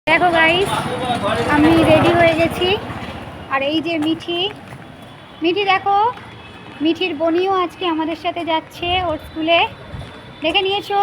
দেখো গাইস, আমি রেডি হয়ে গেছি। আর এই যে মিঠি দেখো, মিঠির বোনিও আজকে আমাদের সাথে যাচ্ছে ওর স্কুলে। দেখে নিয়েছো,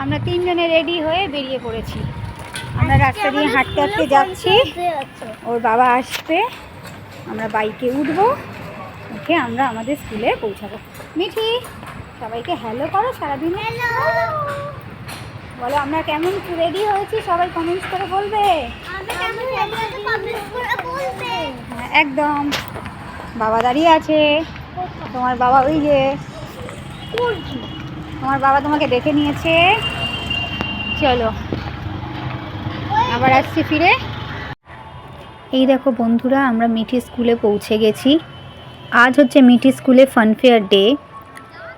আমরা তিনজনে রেডি হয়ে বেরিয়ে পড়েছি। আমরা রাস্তা দিয়ে হাঁটতে হাঁটতে যাচ্ছি, ওর বাবা আসবে, আমরা বাইকে উঠবো, উঠে আমরা আমাদের স্কুলে পৌঁছাবো। মিঠি, সবাইকে হ্যালো করো সারাদিন। বলো আমরা কেমন রেডি হয়েছি, সবাই কমেন্টস করে বলবে। হ্যাঁ একদম। বাবা দাঁড়িয়ে আছে, তোমার বাবা ওই যে, তোমার বাবা তোমাকে দেখে নিয়েছে। চলো আবার আসছি ফিরে। এই দেখো বন্ধুরা, আমরা মিঠি স্কুলে পৌঁছে গেছি। আজ হচ্ছে মিঠি স্কুলে ফানফেয়ার ডে।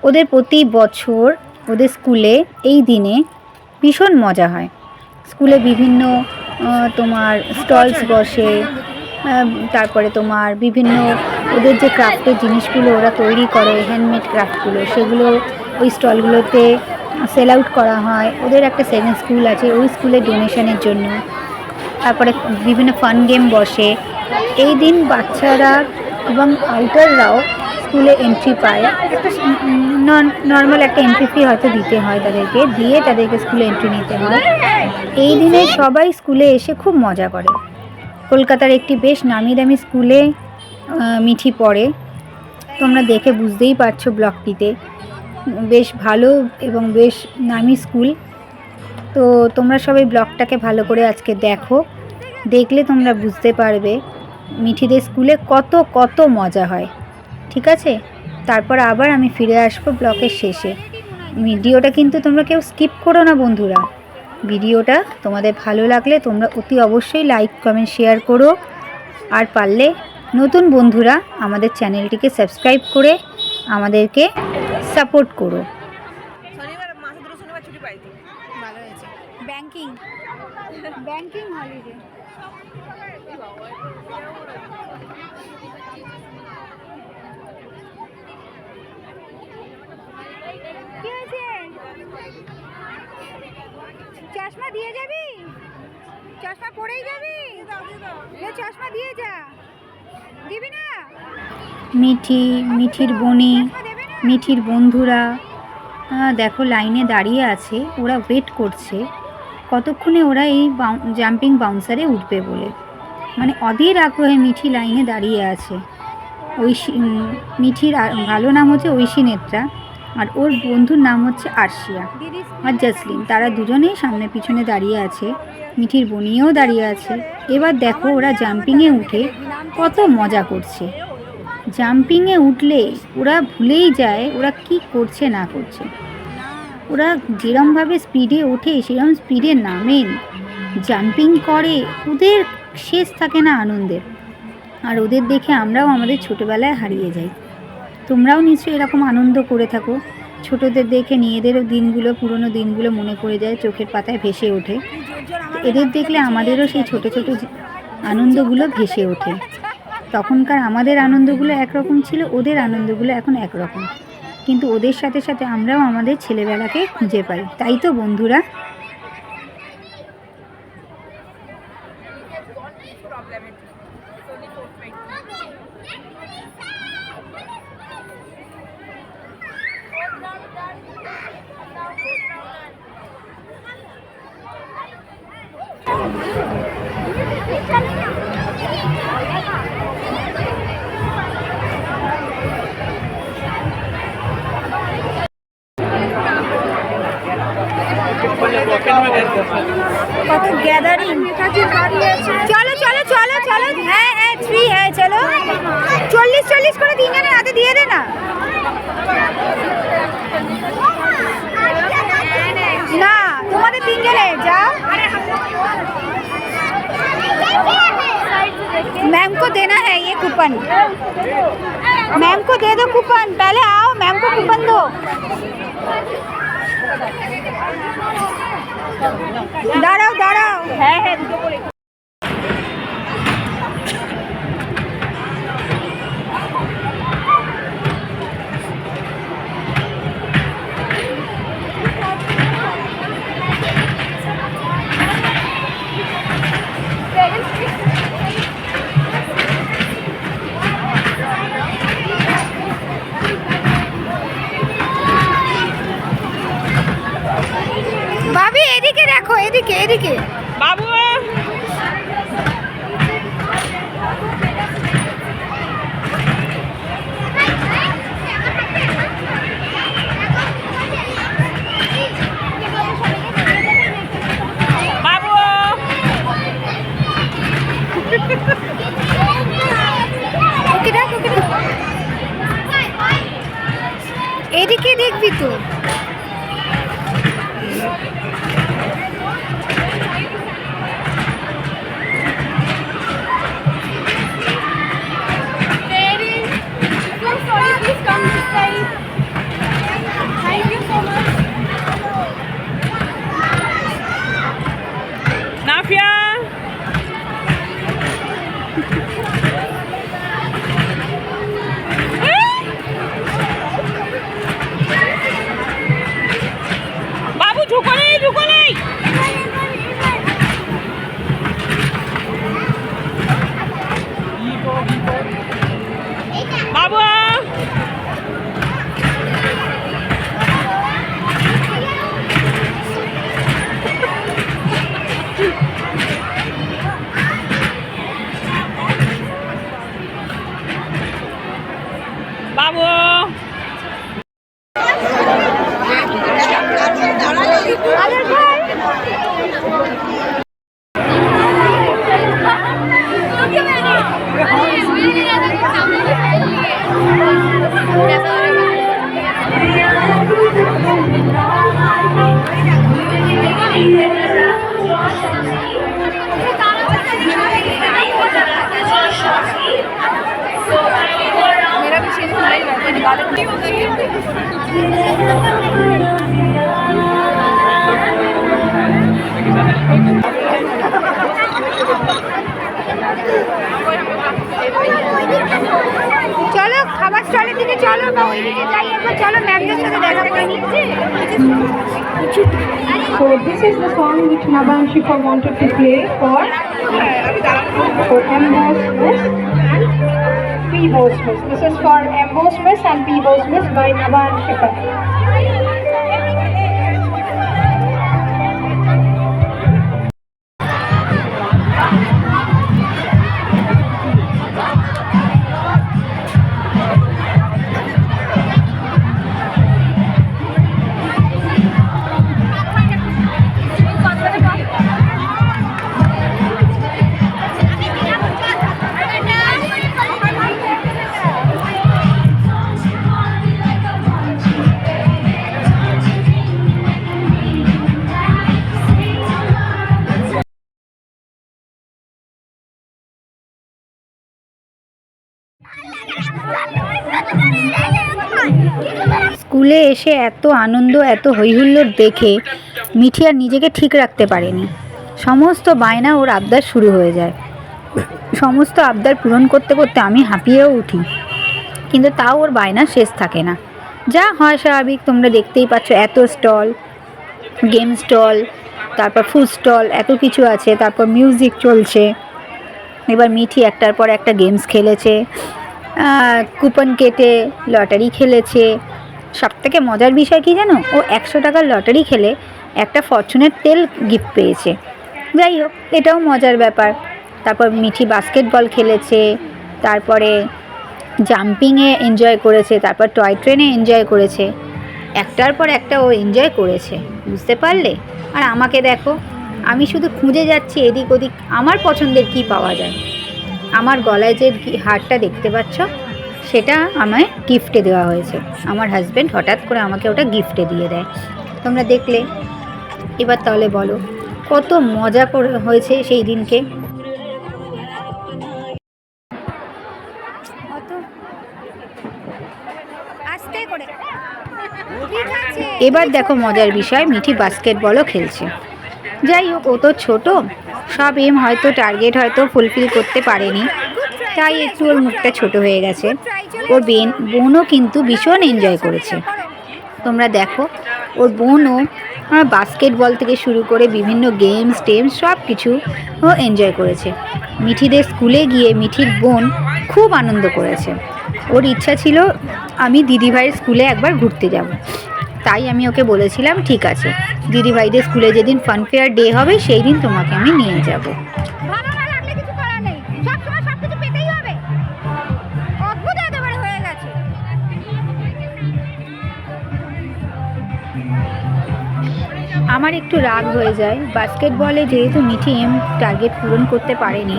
ওদের প্রতি বছর ওদের স্কুলে এই দিনে ভীষণ মজা হয়। স্কুলে বিভিন্ন তোমার স্টলস বসে, তারপরে তোমার বিভিন্ন ওদের যে ক্রাফটের জিনিসগুলো ওরা তৈরি করে, হ্যান্ডমেড ক্রাফটগুলো, সেগুলো ওই স্টলগুলোতে সেল আউট করা হয়। ওদের একটা সেকেন্ড স্কুল আছে, ওই স্কুলে ডোনেশনের জন্য। তারপরে বিভিন্ন ফান গেম বসে। এই দিন বাচ্চারা এবং আউটাররাও স্কুলে এন্ট্রি পায়। একটা নর্মাল একটা এন্ট্রি ফি হয়তো দিতে হয় তাদেরকে, দিয়ে তাদেরকে স্কুলে এন্ট্রি নিতে হয়। এই দিনে সবাই স্কুলে এসে খুব মজা করে। কলকাতার একটি বেশ নামি দামি স্কুলে মিঠি পড়ে। তোমরা দেখে বুঝতেই পারছো, ব্লকটিতে বেশ ভালো এবং বেশ নামি স্কুল। তো তোমরা সবাই ব্লগটাকে ভালো করে আজকে দেখো, দেখলে তোমরা বুঝতে পারবে মিঠিদের স্কুলে কত কত মজা হয়। ঠিক আছে, তারপর আবার আমি ফিরে আসবো ব্লগের শেষে। ভিডিওটা কিন্তু তোমরা কেউ স্কিপ করো না বন্ধুরা। ভিডিওটা তোমাদের ভালো লাগলে তোমরা অতি অবশ্যই লাইক কমেন্ট শেয়ার করো। আর পারলে নতুন বন্ধুরা আমাদের চ্যানেলটিকে সাবস্ক্রাইব করে আমাদেরকে সাপোর্ট করো। ভালো হয়েছে, ব্যাংকিং হলিডে। কি হয়েছে? চশমা দিয়ে যাবি? চশমা পরেই যাবি? চশমা দিয়ে যা। দিবি না? মিঠির বোনি, মিঠির বন্ধুরা দেখো লাইনে দাঁড়িয়ে আছে, ওরা ওয়েট করছে কতক্ষণে ওরা এই জাম্পিং বাউন্সারে উঠবে বলে। মানে অধীর আগ্রহে মিঠি লাইনে দাঁড়িয়ে আছে। মিঠির ভালো নাম হচ্ছে ঐশী নেত্রা, আর ওর বন্ধুর নাম হচ্ছে আরশিয়া আর জাসলিন। তারা দুজনেই সামনে পিছনে দাঁড়িয়ে আছে, মিঠির বোনিও দাঁড়িয়ে আছে। এবার দেখো ওরা জাম্পিংয়ে উঠে কত মজা করছে। জাম্পিংয়ে উঠলে ওরা ভুলেই যায় ওরা কি করছে না করছে। ওরা যেরমভাবে স্পিডে ওঠে সেরকম স্পিডে নামেন, জাম্পিং করে, ওদের শেষ থাকে না আনন্দের। আর ওদের দেখে আমরাও আমাদের ছোটোবেলায় হারিয়ে যাই। তোমরাও নিশ্চয়ই এরকম আনন্দ করে থাকো। ছোটদের দেখে নিজেদেরও দিনগুলো, পুরনো দিনগুলো মনে পড়ে যায়, চোখের পাতায় ভেসে ওঠে। এদের দেখলে আমাদেরও সেই ছোট ছোট আনন্দগুলো ভেসে ওঠে। তখনকার আমাদের আনন্দগুলো একরকম ছিল, ওদের আনন্দগুলো এখন একরকম। কিন্তু ওদের সাথে সাথে আমরাও আমাদের ছেলেবেলাকে খুঁজে পাই, তাই তো বন্ধুরা? কত গ্যাদারিং। চলো চলো চলো চলো, হ্যাঁ হ্যাঁ 3, হ্যাঁ চলো। 40 করে তিনজনের হাতে দিয়ে দে না। না তোমাদের তিনজনের যাও। मैम को देना है ये कूपन, मैम को दे दो कूपन। पहले आओ, मैम को कूपन दो। দাঁড়াও দাঁড়াও, হ্যাঁ হ্যাঁ দুটো করে। এদিকে বাবু এদিকে দেখবি তো। নাফিয়া বাবু ঝুঁকো নেই বাবু বাবু চলো খাবার স্টলের দিকে চলো বা ওইদিকে যাই একবার চলো ম্যামদের সাথে দেখা করে নিচ্ছি। So this is the song which Naba and Shifa wanted to play for Emboss Miss and P-Boss Miss. This is for Emboss Miss and P-Boss Miss by Naba and Shifa. স্কুলে এসে এত আনন্দ এত হইহুল্লোড় দেখে মিঠি আর নিজেকে ঠিক রাখতে পারেনি। সমস্ত বায়না ওর আবদার শুরু হয়ে যায়। সমস্ত আবদার পূরণ করতে করতে আমি হাঁপিয়েও উঠি, কিন্তু তাও ওর বায়না শেষ থাকে না। যা হয় স্বাভাবিক, তোমরা দেখতেই পাচ্ছ, এত স্টল, গেম স্টল, তারপর ফুড স্টল, এত কিছু আছে, তারপর মিউজিক চলছে। এবার মিঠি একটার পর একটা গেমস খেলেছে, কুপন কেটে লটারি খেলেছে। সবথেকে মজার বিষয় কি জানো, ও 100 টাকার লটারি খেলে একটা ফরচুনের তেল গিফট পেয়েছে। যাই হোক, এটাও মজার ব্যাপার। তারপর মিঠি বাস্কেটবল খেলেছে, তারপরে জাম্পিংয়ে এনজয় করেছে, তারপর টয় ট্রেনে এনজয় করেছে। একটার পর একটা ও এনজয় করেছে, বুঝতে পারলে? আর আমাকে দেখো, আমি শুধু খুঁজে যাচ্ছি এদিক ওদিক আমার পছন্দের কি পাওয়া যায়। আমার গলায় যে হারটা দেখতে পাচ্ছ, সেটা আমায় গিফটে দেওয়া হয়েছে। আমার হাজব্যান্ড হঠাৎ করে আমাকে ওটা গিফটে দিয়ে দেয়। তোমরা দেখলে। এবার তাহলে বলো কত মজা করে হয়েছে সেই দিনকে। এবার দেখো মজার বিষয়, মিঠি বাস্কেটবলও খেলছে। যাই হোক, ও তো ছোট, সব এম হয়তো টার্গেট হয়তো ফুলফিল করতে পারেনি, তাই একটু ওর মুখটা ছোট হয়ে গেছে। ওর বোনও কিন্তু ভীষণ এনজয় করেছে। তোমরা দেখো, ওর বোনও বাস্কেটবল থেকে শুরু করে বিভিন্ন গেমস টেমস সব কিছু ও এনজয় করেছে। মিঠিদের স্কুলে গিয়ে মিঠির বোন খুব আনন্দ করেছে। ওর ইচ্ছা ছিল আমি দিদিভাইয়ের স্কুলে একবার ঘুরতে যাব। তাই আমি ওকে বলেছিলাম ঠিক আছে দিদিভাইদের স্কুলে যেদিন ফানফেয়ার ডে হবে সেই দিন তোমাকে আমি নিয়ে যাব। ভালো না লাগলে কিছু করার নেই, সবসময় সব কিছু পেতেই হবে, অদ্ভুত একেবারে হয়ে গেছে। আমার একটু রাগ হয়ে যায়, বাস্কেটবলে যেহেতু মিঠি টার্গেট পূরণ করতে পারেনি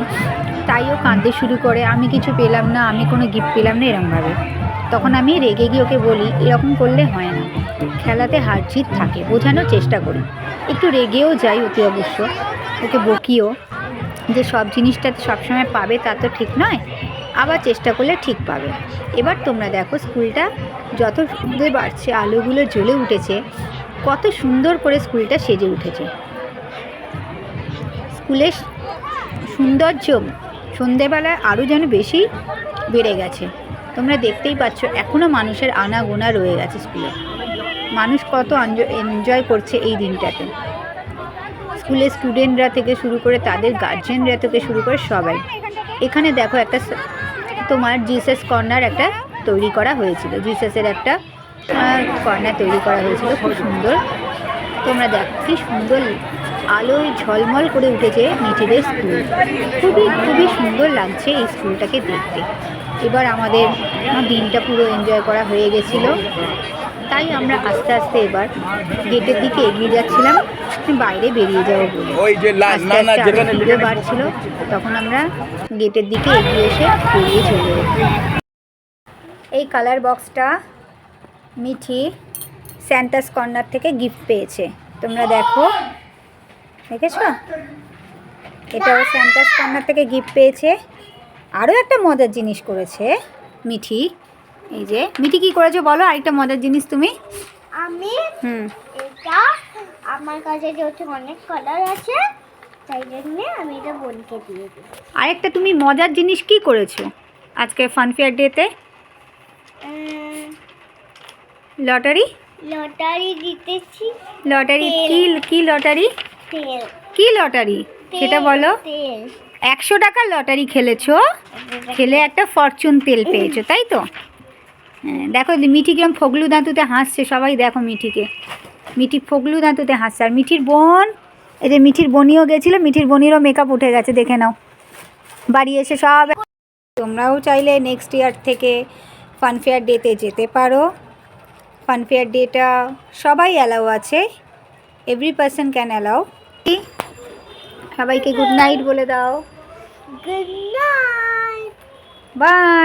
তাই ও কাঁদতে শুরু করে, আমি কিছু পেলাম না, আমি কোনো গিফট পেলাম না এরমভাবে। তখন আমি রেগে গিয়ে ওকে বলি এরকম করলে হয় না, খেলাতে হার জিত থাকে, বোঝানোর চেষ্টা করি, একটু রেগেও যাই অতি অবশ্য, ওকে বকিও যে সব জিনিসটা সবসময় পাবে তা তো ঠিক নয়, আবার চেষ্টা করলে ঠিক পাবে। এবার তোমরা দেখো স্কুলটা যত সুন্দর বাড়ছে, আলোগুলো জ্বলে উঠেছে, কত সুন্দর করে স্কুলটা সেজে উঠেছে। স্কুলের সৌন্দর্য সন্ধেবেলায় আরও যেন বেশি বেড়ে গেছে। তোমরা দেখতেই পাচ্ছ এখনও মানুষের আনাগোনা রয়ে গেছে স্কুলে, মানুষ কত এনজয় করছে এই দিনটাতে। স্কুলের স্টুডেন্টরা থেকে শুরু করে তাদের গার্জেনরা থেকে শুরু করে সবাই। এখানে দেখো একটা তোমার জিসাস কর্নার একটা তৈরি করা হয়েছিল, জিসাসের একটা কর্নার তৈরি করা হয়েছিল, খুব সুন্দর। তোমরা দেখো কি সুন্দর আলোয় ঝলমল করে উঠেছে মিঠিদের স্কুল, খুবই খুবই সুন্দর লাগছে এই স্কুলটাকে দেখতে। এবার আমাদের দিনটা পুরো এনজয় করা হয়ে গেছিলো, তাই আমরা আস্তে আস্তে এবার গেটের দিকে এগিয়ে যাচ্ছিলাম বাইরে বেরিয়ে যাবো বলে। আস্তে বাড়ছিল, তখন আমরা গেটের দিকে এগিয়ে এসে বেরিয়ে চলে যাবো। এই কালার বক্সটা মিঠি স্যান্টাস কর্নার থেকে গিফট পেয়েছে, তোমরা দেখো, দেখেছ? এটাও স্যান্টাস কর্নার থেকে গিফট পেয়েছে। আরও একটা মজার জিনিস করেছে মিঠি, এই যে মিঠি কি করেছো বলো আরেকটা মজার জিনিস তুমি? আমি এটা আমার কাছে যেহেতু অনেক কালার আছে তাই জন্য আমি এটা বোনকে দিয়ে দিই। আরেকটা তুমি মজার জিনিস কি করেছো আজকে ফানফেয়ার ডেতে? লটারি লটারি জিতেছি। লটারি কি লটারি? তেল। কি লটারি সেটা বলো? তেল। 100 টাকার লটারি খেলেছো, খেলে একটা ফরচুন তেল পেয়েছো তাই তো? হ্যাঁ, দেখো মিঠি কিরম ফগলু দাঁতুতে হাসছে, সবাই দেখো মিঠিকে, মিঠি ফগলু দাঁতুতে হাসছে। আর মিঠির বোন, এই যে মিঠির বোনিও গেছিলো, মিঠির বোনিরও মেকআপ উঠে গেছে, দেখে নাও বাড়ি এসে সব। তোমরাও চাইলে নেক্সট ইয়ার থেকে ফানফেয়ার ডেতে যেতে পারো। ফানফেয়ার ডেটা সবাই অ্যালাউ আছে, এভরি পারসন ক্যান অ্যালাউ। সবাইকে গুড নাইট বলে দাও। Good night. বাই।